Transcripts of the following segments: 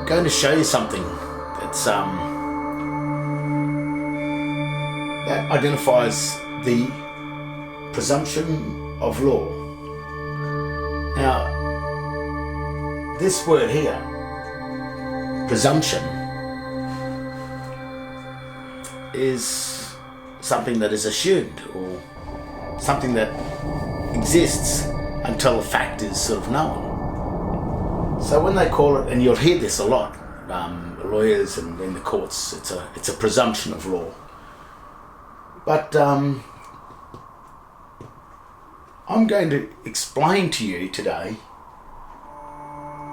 I'm going to show you something that's that identifies the presumption of law. Now, this word here, presumption, is something that is assumed, or something that exists until a fact is sort of known. So when they call it, and you'll hear this a lot, lawyers and in the courts, it's a presumption of law. But I'm going to explain to you today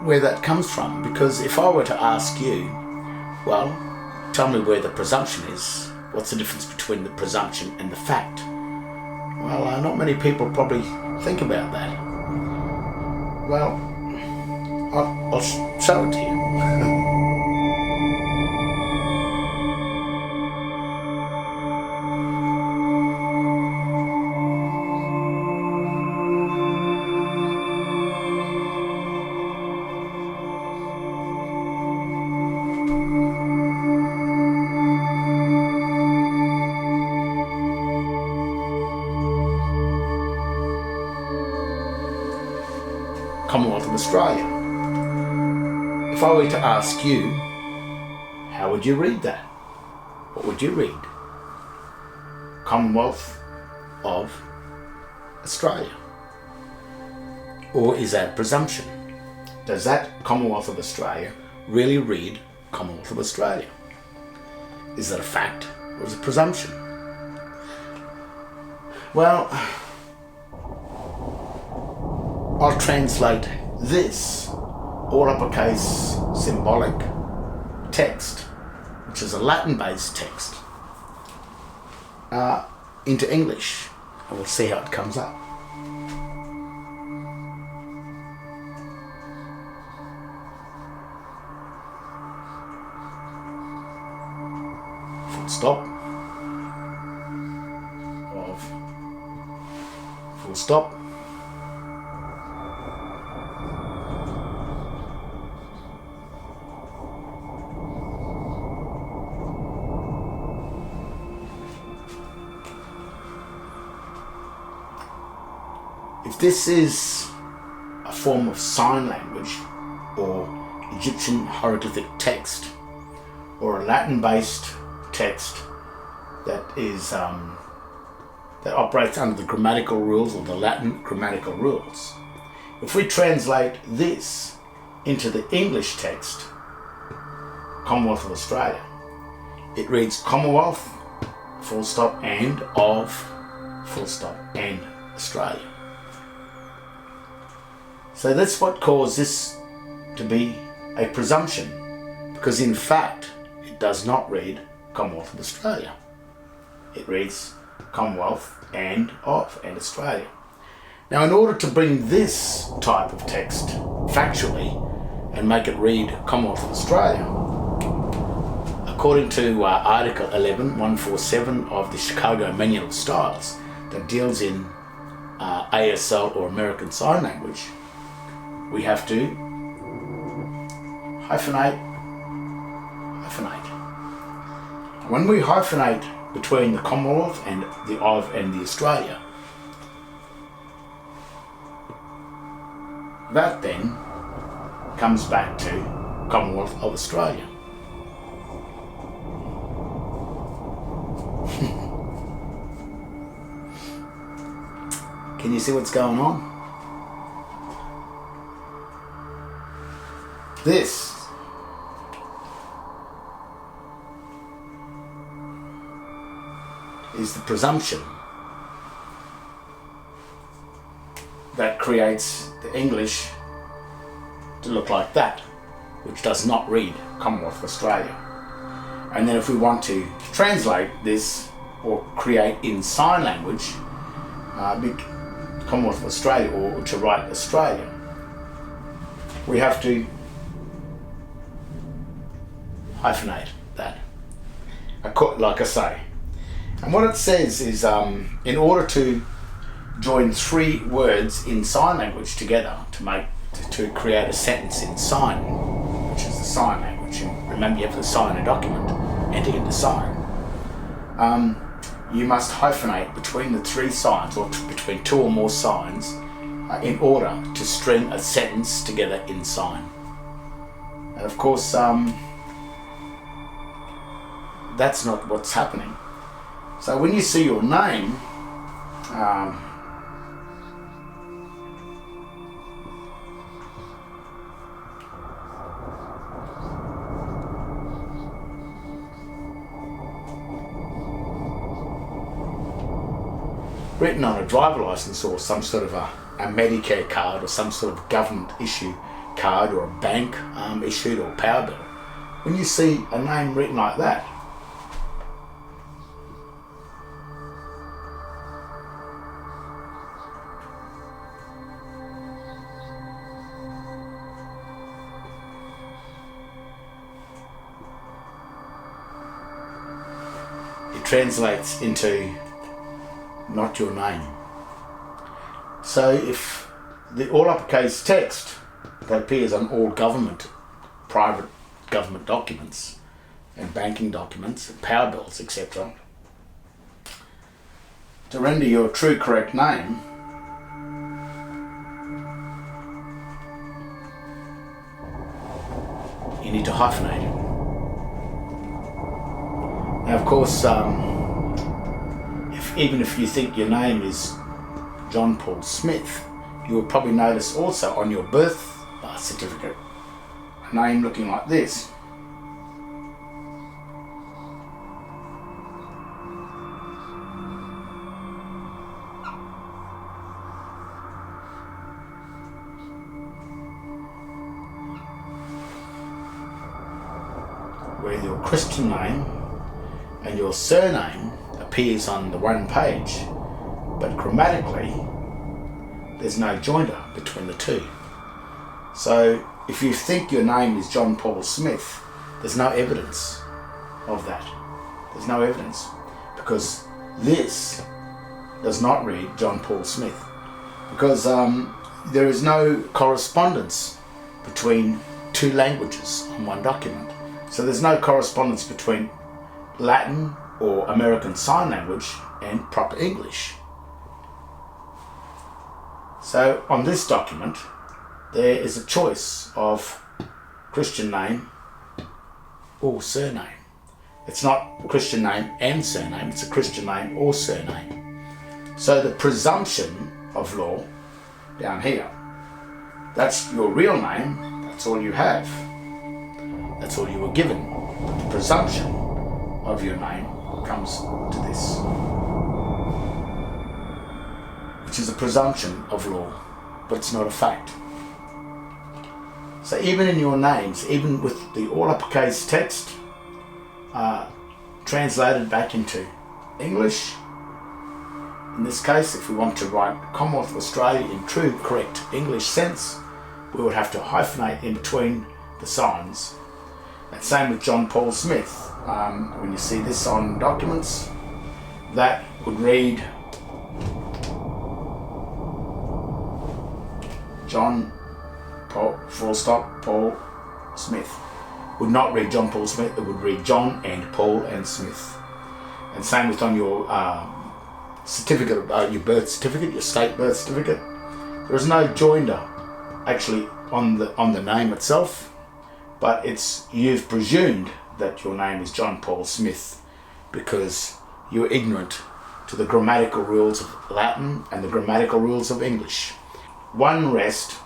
where that comes from, because if I were to ask you, well, tell me where the presumption is, what's the difference between the presumption and the fact? Well, not many people probably think about that. Well, I'll show it to you. Commonwealth of Australia. If I were to ask you, how would you read that? What would you read? Commonwealth of Australia. Or is that a presumption? Does that Commonwealth of Australia really read Commonwealth of Australia? Is that a fact or is it a presumption? Well, I'll translate this all uppercase symbolic text, which is a Latin-based text, into English, and we'll see how it comes up. Full stop. Of full stop. If this is a form of sign language or Egyptian hieroglyphic text or a Latin-based text that is that operates under the grammatical rules or the Latin grammatical rules, if we translate this into the English text, Commonwealth of Australia, it reads Commonwealth, full stop, and of, full stop, and Australia. So that's what caused this to be a presumption, because in fact it does not read Commonwealth of Australia. It reads Commonwealth and of and Australia. Now, in order to bring this type of text factually and make it read Commonwealth of Australia, according to Article 11147 of the Chicago Manual of Styles that deals in ASL or American Sign Language, we have to hyphenate. When we hyphenate between the Commonwealth and the of and the Australia, that then comes back to Commonwealth of Australia. Can you see what's going on? This is the presumption that creates the English to look like that, which does not read Commonwealth of Australia. And then if we want to translate this or create in sign language Commonwealth of Australia, or to write Australia, we have to hyphenate that, like I say. And what it says is, in order to join three words in sign language together to create a sentence in sign, which is the sign language. And remember, you have to sign a document, enter into sign. You must hyphenate between the three signs, or between two or more signs, in order to string a sentence together in sign. And of course, that's not what's happening. So when you see your name, written on a driver license or some sort of a Medicare card or some sort of government issue card or a bank issued or power bill, when you see a name written like that, it translates into not your name. So if the all uppercase text that appears on all private government documents and banking documents, and power bills, etc., to render your true correct name, you need to hyphenate it. Now, of course, even if you think your name is John Paul Smith, you will probably notice also on your birth certificate a name looking like this. Where your Christian name and your surname appears on the one page, but grammatically there's no joinder between the two. So if you think your name is John Paul Smith, there's no evidence of that. There's no evidence, because this does not read John Paul Smith, because there is no correspondence between two languages on one document. So there's no correspondence between Latin or American Sign Language and proper English. So on this document, there is a choice of Christian name or surname. It's not Christian name and surname, it's a Christian name or surname. So the presumption of law down here, that's your real name, that's all you have. That's all you were given. But the presumption of your name comes to this, which is a presumption of law, but it's not a fact. So even in your names, even with the all uppercase text translated back into English, in this case, if we want to write Commonwealth of Australia in true, correct English sense, we would have to hyphenate in between the signs. And same with John Paul Smith. When you see this on documents, that would read John Paul, full stop, Paul Smith. Would not read John Paul Smith, it would read John and Paul and Smith. And same with on your certificate, your birth certificate, your state birth certificate. There is no joinder actually on the name itself, but you've presumed that your name is John Paul Smith because you're ignorant to the grammatical rules of Latin and the grammatical rules of English. One rest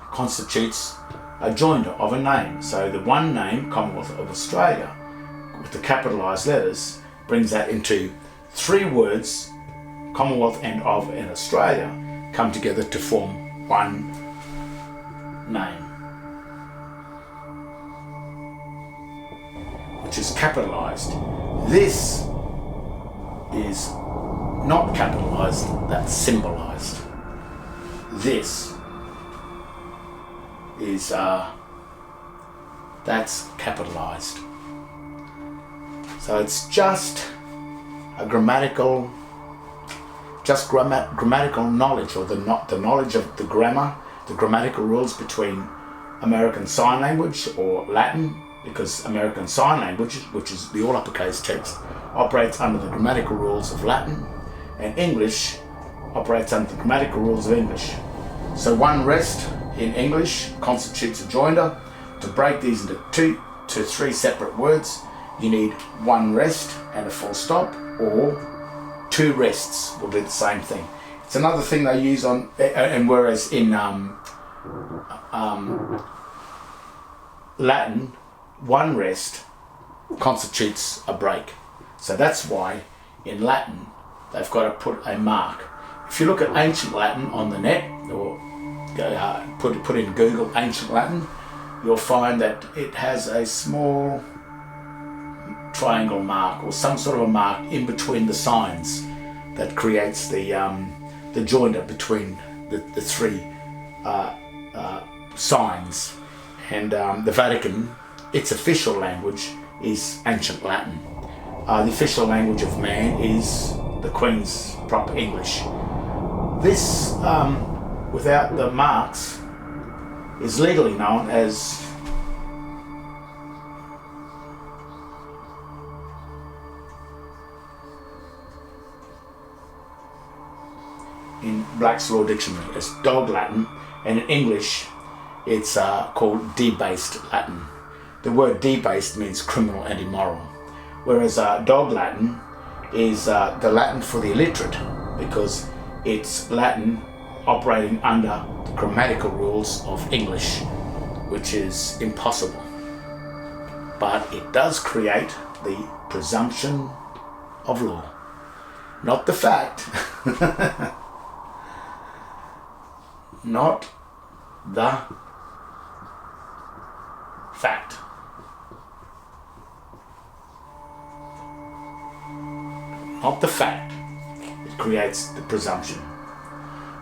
constitutes a joinder of a name. So the one name, Commonwealth of Australia, with the capitalised letters, brings that into three words, Commonwealth and of and Australia, come together to form one name, which is capitalised. This is not capitalised, that's symbolised. This is that's capitalised. So it's just a grammatical knowledge, or the knowledge of the grammar, the grammatical rules between American Sign Language or Latin, because American Sign Language, which is the all uppercase text, operates under the grammatical rules of Latin, and English operates under the grammatical rules of English. So one rest in English constitutes a joinder. To break these into 2 to 3 separate words, you need one rest and a full stop, or 2 rests will do the same thing. It's another thing they use on, and whereas in Latin, one rest constitutes a break. So that's why in Latin they've got to put a mark. If you look at ancient Latin on the net, or put in Google ancient Latin, you'll find that it has a small triangle mark or some sort of a mark in between the signs that creates the joinder between the 3 signs. And the Vatican, its official language is ancient Latin. The official language of man is the Queen's proper English. This, without the marks, is legally known as in Black's Law Dictionary as Dog Latin, and in English it's called debased Latin. The word debased means criminal and immoral, whereas Dog Latin is the Latin for the illiterate, because it's Latin operating under the grammatical rules of English, which is impossible. But it does create the presumption of law, not the fact. Not the fact. Not the fact. It creates the presumption.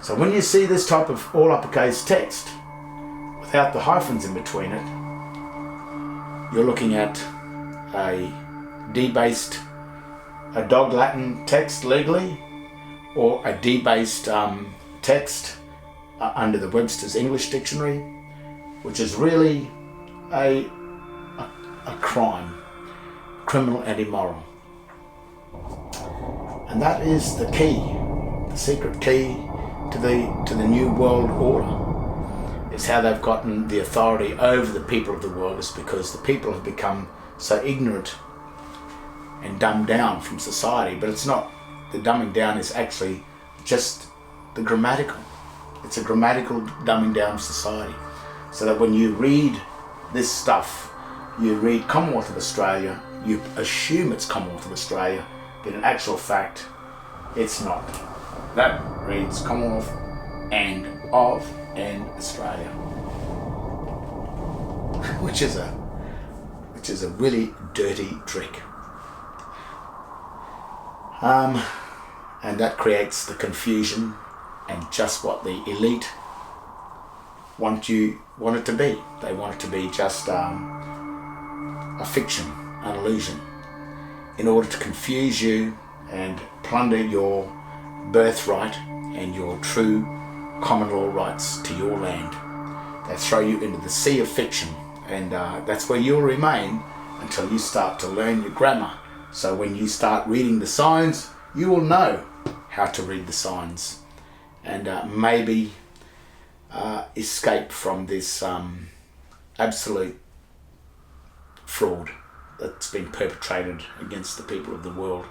So when you see this type of all uppercase text without the hyphens in between it, you're looking at a debased, a Dog Latin text legally, or a debased text under the Webster's English Dictionary, which is really a crime, criminal and immoral. And that is the key, the secret key to the New World Order. Is how they've gotten the authority over the people of the world, is because the people have become so ignorant and dumbed down from society. But it's not, the dumbing down is actually just the grammatical. It's a grammatical dumbing down of society. So that when you read this stuff, you read Commonwealth of Australia, you assume it's Commonwealth of Australia, but in actual fact, it's not. That reads Commonwealth and of and Australia, which is a really dirty trick. And that creates the confusion and just what the elite want it to be. They want it to be just a fiction, an illusion, in order to confuse you and plunder your birthright and your true common law rights to your land. They throw you into the sea of fiction, and that's where you'll remain until you start to learn your grammar. So when you start reading the signs, you will know how to read the signs, and maybe escape from this absolute fraud that's been perpetrated against the people of the world.